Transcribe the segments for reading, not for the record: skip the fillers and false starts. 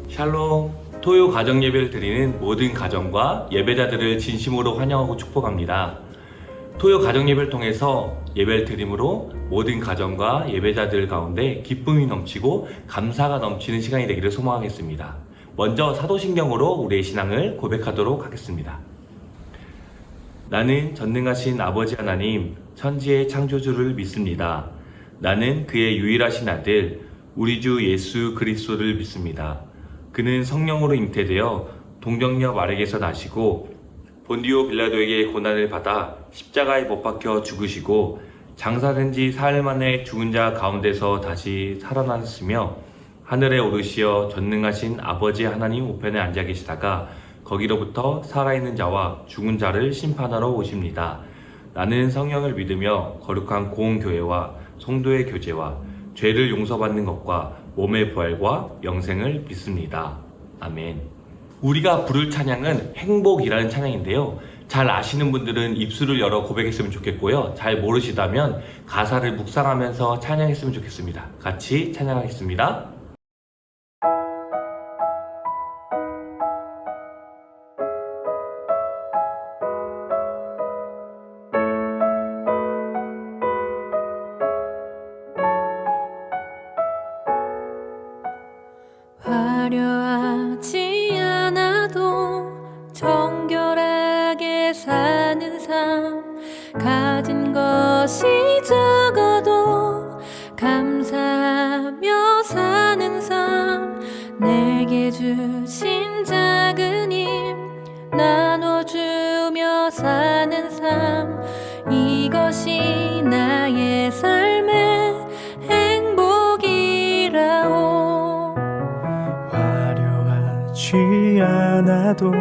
샬롬, 토요 가정 예배를 드리는 모든 가정과 예배자들을 진심으로 환영하고 축복합니다. 토요 가정 예배를 통해서 예배를 드림으로 모든 가정과 예배자들 가운데 기쁨이 넘치고 감사가 넘치는 시간이 되기를 소망하겠습니다. 먼저 사도신경으로 우리의 신앙을 고백하도록 하겠습니다. 나는 전능하신 아버지 하나님, 천지의 창조주를 믿습니다. 나는 그의 유일하신 아들, 우리 주 예수 그리스도를 믿습니다. 그는 성령으로 잉태되어 동정녀 마리아에게서 나시고 본디오 빌라도에게 고난을 받아 십자가에 못 박혀 죽으시고 장사된 지 사흘 만에 죽은 자 가운데서 다시 살아나셨으며 하늘에 오르시어 전능하신 아버지 하나님 우편에 앉아 계시다가 거기로부터 살아있는 자와 죽은 자를 심판하러 오십니다. 나는 성령을 믿으며 거룩한 공교회와 성도의 교제와 죄를 용서받는 것과 몸의 부활과 영생을 믿습니다. 아멘. 우리가 부를 찬양은 행복이라는 찬양인데요. 잘 아시는 분들은 입술을 열어 고백했으면 좋겠고요. 잘 모르시다면 가사를 묵상하면서 찬양했으면 좋겠습니다. 같이 찬양하겠습니다. 화려하지 않아도 정결하게 사는 삶, 가진 것이 적어도 감사하며 사는 삶, 내게 주신 작은 힘 나눠주며 사는 삶, 이것이 나의 삶의 행복이라오. 화려하지 않아도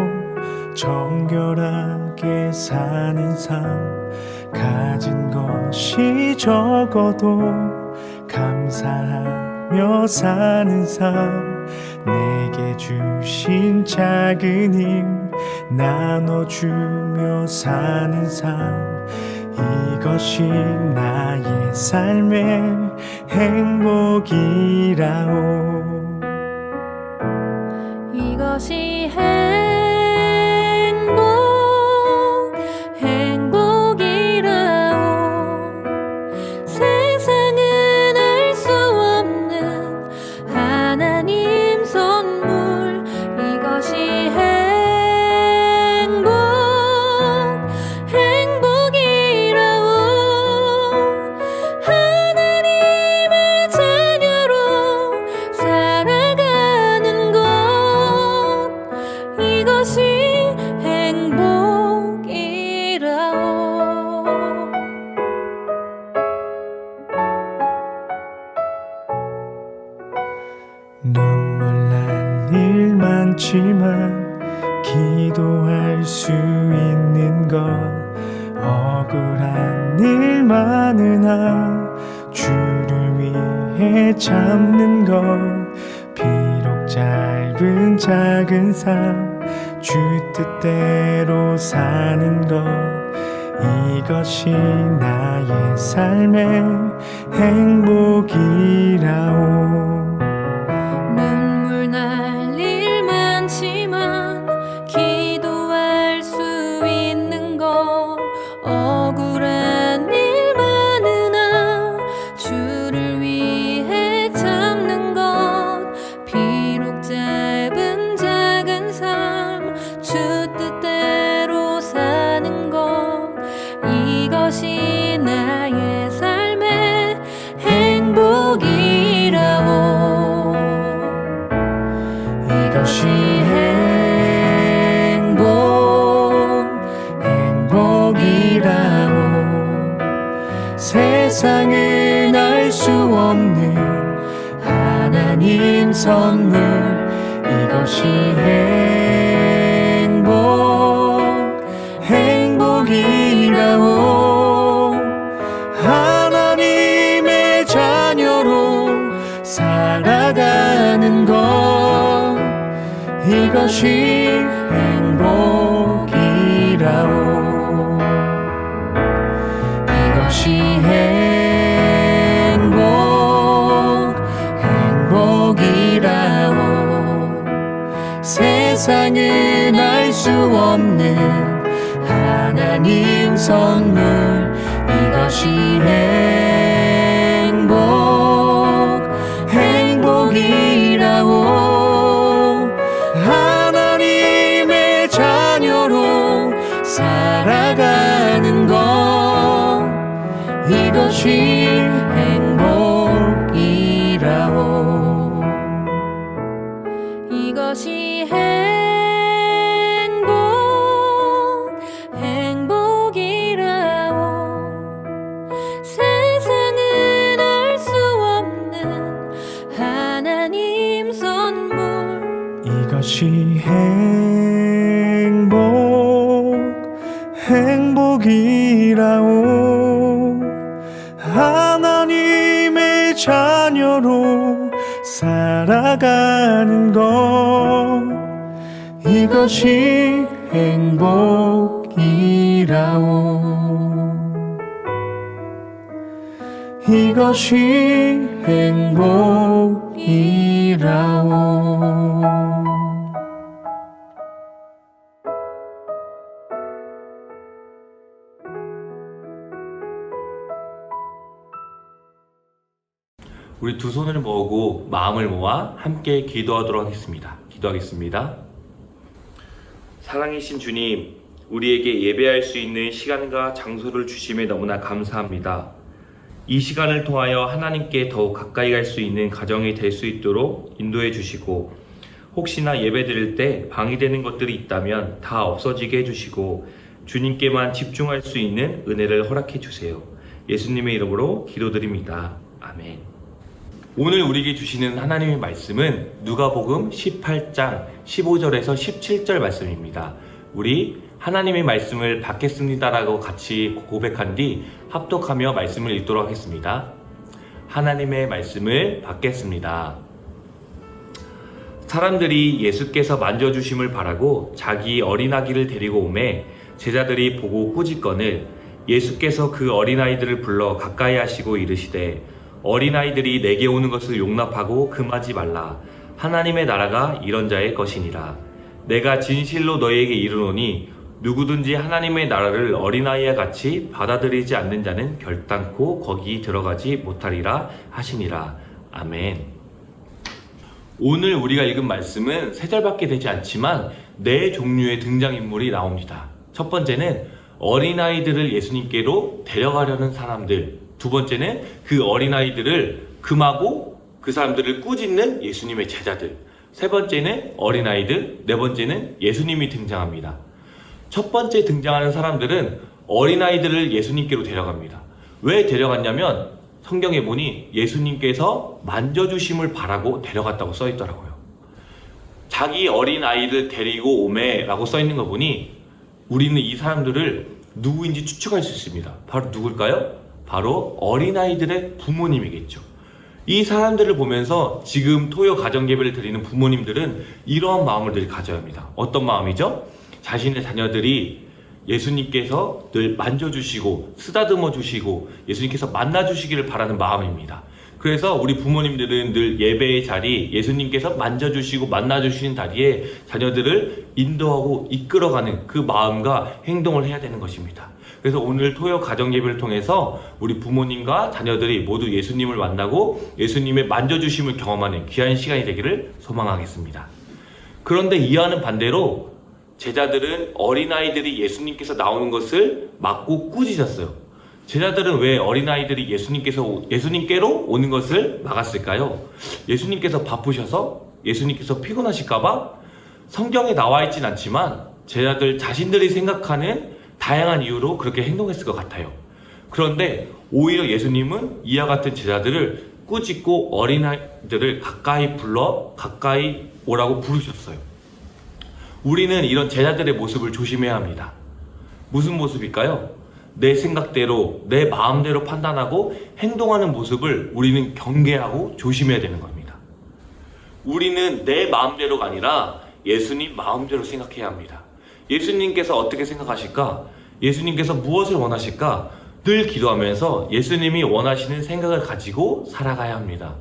정결하게 사는 삶, 가진 것이 적어도 감사하며 사는 삶, 내게 주신 작은 힘 나눠주며 사는 삶, 이것이 나의 삶의 행복이라오. 이것이 행복이라오. 세상은 알 수 없는 하나님 선물, 이것이 행복이라오. 하나님의 자녀로 살아가는 것, 이것이 행복이라오. 눈물 날 일 많지만 기도할 수 있는 것, 억울한 일 많으나 주를 위해 참는 것, 비록 짧은 작은 삶 주 뜻대로 사는 것, 이것이 나의 삶의 행복이라오. 눈물 날 일 많지만 기도할 수 있는 것, 억울한 일 많으나 주를 위해 참는 것, 비록 짧은 작은 삶 주 뜻대로 사는 것, 이것이 나의 삶의 행복이라오. 이것이 행복이라오. 세상은 알 수 없는 하나님 선물, 이것이 행복이라오. 하나님의 자녀로 살아가는 것, 이것이 행복이라오. 이것이 없는 하나님 선물 이것이 행복이라오 하나님의 자녀로 살아가는 것 이것이 행복이라오 이것이 행복이라오 세상은 알 수 없는 하나님 선물 이것이 행복이라오 하나님의 자녀로 살아가는 것 이것이 행복이라오 이것이 행복이라오 우리 두 손을 모으고 마음을 모아 함께 기도하도록 하겠습니다. 기도하겠습니다. 사랑이신 주님, 우리에게 예배할 수 있는 시간과 장소를 주심에 너무나 감사합니다. 이 시간을 통하여 하나님께 더욱 가까이 갈 수 있는 가정이 될 수 있도록 인도해 주시고, 혹시나 예배 드릴 때 방해되는 것들이 있다면 다 없어지게 해주시고 주님께만 집중할 수 있는 은혜를 허락해 주세요. 예수님의 이름으로 기도드립니다. 아멘. 오늘 우리에게 주시는 하나님의 말씀은 누가복음 18장 15절에서 17절 말씀입니다. 우리 하나님의 말씀을 받겠습니다라고 같이 고백한 뒤 합독하며 말씀을 읽도록 하겠습니다. 하나님의 말씀을 받겠습니다. 사람들이 예수께서 만져주심을 바라고 자기 어린아기를 데리고 오매 제자들이 보고 꾸짖거늘 예수께서 그 어린아이들을 불러 가까이 하시고 이르시되 어린아이들이 내게 오는 것을 용납하고 금하지 말라. 하나님의 나라가 이런 자의 것이니라. 내가 진실로 너희에게 이르노니 누구든지 하나님의 나라를 어린아이와 같이 받아들이지 않는 자는 결단코 거기 들어가지 못하리라 하시니라. 아멘. 오늘 우리가 읽은 말씀은 세 절밖에 되지 않지만 네 종류의 등장인물이 나옵니다. 첫 번째는 어린아이들을 예수님께로 데려가려는 사람들, 두 번째는 그 어린아이들을 금하고 그 사람들을 꾸짖는 예수님의 제자들, 세 번째는 어린아이들, 네 번째는 예수님이 등장합니다. 첫 번째 등장하는 사람들은 어린아이들을 예수님께로 데려갑니다. 왜 데려갔냐면 성경에 보니 예수님께서 만져주심을 바라고 데려갔다고 써있더라고요. 자기 어린아이를 데리고 오매 라고 써있는 거 보니 우리는 이 사람들을 누구인지 추측할 수 있습니다. 바로 누굴까요? 바로 어린아이들의 부모님이겠죠. 이 사람들을 보면서 지금 토요 가정예배를 드리는 부모님들은 이러한 마음을 늘 가져야 합니다. 어떤 마음이죠? 자신의 자녀들이 예수님께서 늘 만져주시고 쓰다듬어 주시고 예수님께서 만나주시기를 바라는 마음입니다. 그래서 우리 부모님들은 늘 예배의 자리, 예수님께서 만져주시고 만나주시는 자리에 자녀들을 인도하고 이끌어가는 그 마음과 행동을 해야 되는 것입니다. 그래서 오늘 토요 가정예배를 통해서 우리 부모님과 자녀들이 모두 예수님을 만나고 예수님의 만져주심을 경험하는 귀한 시간이 되기를 소망하겠습니다. 그런데 이와는 반대로 제자들은 어린아이들이 예수님께서 나오는 것을 막고 꾸짖었어요. 제자들은 왜 어린아이들이 예수님께로 오는 것을 막았을까요? 예수님께서 바쁘셔서? 예수님께서 피곤하실까봐? 성경에 나와 있진 않지만 제자들 자신들이 생각하는 다양한 이유로 그렇게 행동했을 것 같아요. 그런데 오히려 예수님은 이와 같은 제자들을 꾸짖고 어린아이들을 가까이 불러 가까이 오라고 부르셨어요. 우리는 이런 제자들의 모습을 조심해야 합니다. 무슨 모습일까요? 내 생각대로, 내 마음대로 판단하고 행동하는 모습을 우리는 경계하고 조심해야 되는 겁니다. 우리는 내 마음대로가 아니라 예수님 마음대로 생각해야 합니다. 예수님께서 어떻게 생각하실까? 예수님께서 무엇을 원하실까? 늘 기도하면서 예수님이 원하시는 생각을 가지고 살아가야 합니다.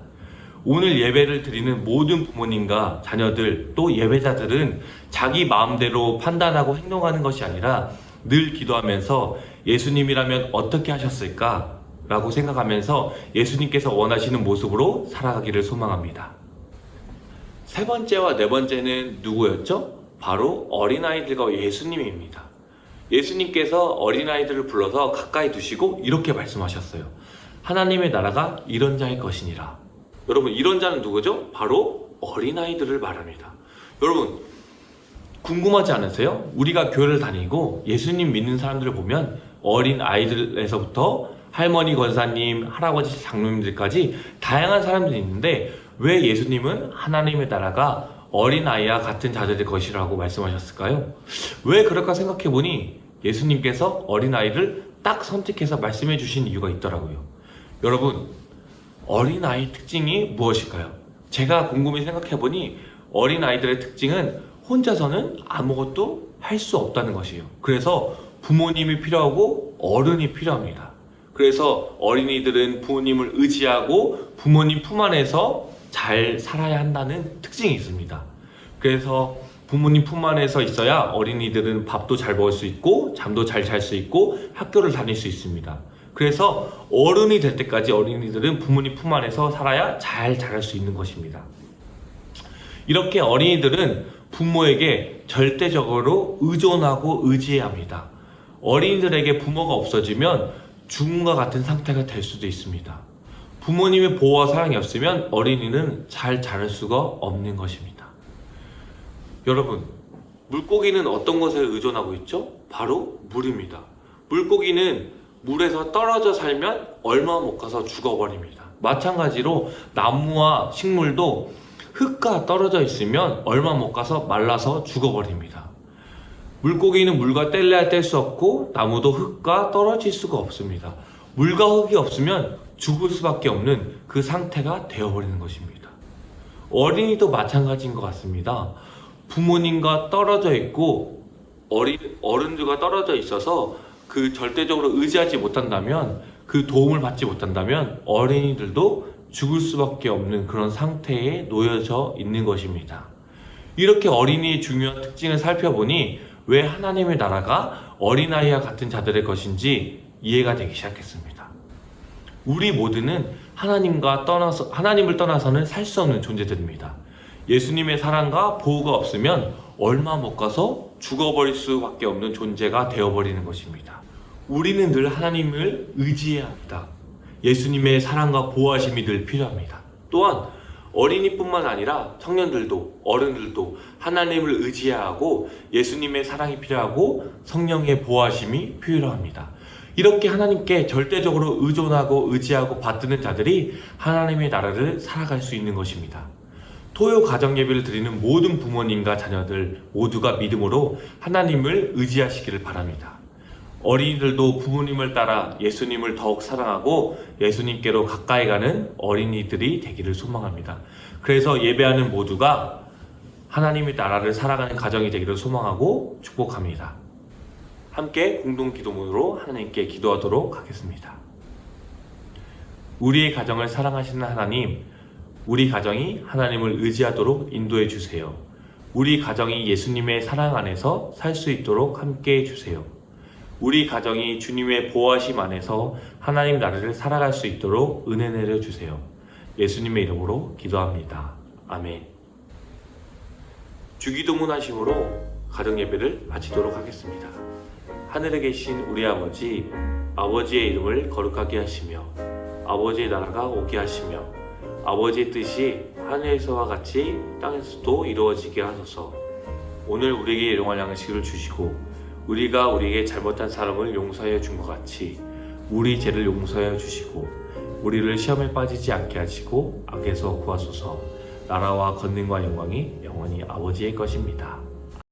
오늘 예배를 드리는 모든 부모님과 자녀들 또 예배자들은 자기 마음대로 판단하고 행동하는 것이 아니라 늘 기도하면서 예수님이라면 어떻게 하셨을까? 라고 생각하면서 예수님께서 원하시는 모습으로 살아가기를 소망합니다. 세 번째와 네 번째는 누구였죠? 바로 어린아이들과 예수님입니다. 예수님께서 어린아이들을 불러서 가까이 두시고 이렇게 말씀하셨어요. 하나님의 나라가 이런 자의 것이니라. 여러분, 이런 자는 누구죠? 바로 어린아이들을 말합니다. 여러분, 궁금하지 않으세요? 우리가 교회를 다니고 예수님 믿는 사람들을 보면 어린아이들에서부터 할머니 권사님, 할아버지 장로님들까지 다양한 사람들이 있는데 왜 예수님은 하나님의 나라가 어린아이와 같은 자들의 것이라고 말씀하셨을까요? 왜 그럴까 생각해보니 예수님께서 어린아이를 딱 선택해서 말씀해 주신 이유가 있더라고요. 여러분, 어린아이의 특징이 무엇일까요? 제가 곰곰이 생각해보니 어린아이들의 특징은 혼자서는 아무것도 할 수 없다는 것이에요. 그래서 부모님이 필요하고 어른이 필요합니다. 그래서 어린이들은 부모님을 의지하고 부모님 품 안에서 잘 살아야 한다는 특징이 있습니다. 그래서 부모님 품 안에서 있어야 어린이들은 밥도 잘 먹을 수 있고 잠도 잘 잘 수 있고 학교를 다닐 수 있습니다. 그래서 어른이 될 때까지 어린이들은 부모님 품 안에서 살아야 잘 자랄 수 있는 것입니다. 이렇게 어린이들은 부모에게 절대적으로 의존하고 의지해야 합니다. 어린이들에게 부모가 없어지면 죽음과 같은 상태가 될 수도 있습니다. 부모님의 보호와 사랑이 없으면 어린이는 잘 자랄 수가 없는 것입니다. 여러분, 물고기는 어떤 것에 의존하고 있죠? 바로 물입니다. 물고기는 물에서 떨어져 살면 얼마 못 가서 죽어버립니다. 마찬가지로 나무와 식물도 흙과 떨어져 있으면 얼마 못 가서 말라서 죽어버립니다. 물고기는 물과 뗄래야 뗄 수 없고 나무도 흙과 떨어질 수가 없습니다. 물과 흙이 없으면 죽을 수밖에 없는 그 상태가 되어버리는 것입니다. 어린이도 마찬가지인 것 같습니다. 부모님과 떨어져 있고 어른들과 떨어져 있어서 그 절대적으로 의지하지 못한다면, 그 도움을 받지 못한다면 어린이들도 죽을 수밖에 없는 그런 상태에 놓여져 있는 것입니다. 이렇게 어린이의 중요한 특징을 살펴보니 왜 하나님의 나라가 어린아이와 같은 자들의 것인지 이해가 되기 시작했습니다. 우리 모두는 하나님을 떠나서는 살 수 없는 존재들입니다. 예수님의 사랑과 보호가 없으면 얼마 못 가서 죽어버릴 수밖에 없는 존재가 되어버리는 것입니다. 우리는 늘 하나님을 의지해야 합니다. 예수님의 사랑과 보호하심이 늘 필요합니다. 또한 어린이뿐만 아니라 청년들도 어른들도 하나님을 의지해야 하고 예수님의 사랑이 필요하고 성령의 보호하심이 필요합니다. 이렇게 하나님께 절대적으로 의존하고 의지하고 받드는 자들이 하나님의 나라를 살아갈 수 있는 것입니다. 토요 가정 예배를 드리는 모든 부모님과 자녀들 모두가 믿음으로 하나님을 의지하시기를 바랍니다. 어린이들도 부모님을 따라 예수님을 더욱 사랑하고 예수님께로 가까이 가는 어린이들이 되기를 소망합니다. 그래서 예배하는 모두가 하나님의 나라를 살아가는 가정이 되기를 소망하고 축복합니다. 함께 공동 기도문으로 하나님께 기도하도록 하겠습니다. 우리의 가정을 사랑하시는 하나님, 우리 가정이 하나님을 의지하도록 인도해 주세요. 우리 가정이 예수님의 사랑 안에서 살 수 있도록 함께 해주세요. 우리 가정이 주님의 보호하심 안에서 하나님 나라를 살아갈 수 있도록 은혜 내려주세요. 예수님의 이름으로 기도합니다. 아멘. 주기도문 하심으로 가정 예배를 마치도록 하겠습니다. 하늘에 계신 우리 아버지, 아버지의 이름을 거룩하게 하시며 아버지의 나라가 오게 하시며 아버지의 뜻이 하늘에서와 같이 땅에서도 이루어지게 하소서. 오늘 우리에게 일용할 양식을 주시고 우리가 우리에게 잘못한 사람을 용서하여 준 것 같이 우리 죄를 용서하여 주시고 우리를 시험에 빠지지 않게 하시고 악에서 구하소서. 나라와 권능과 영광이 영원히 아버지의 것입니다.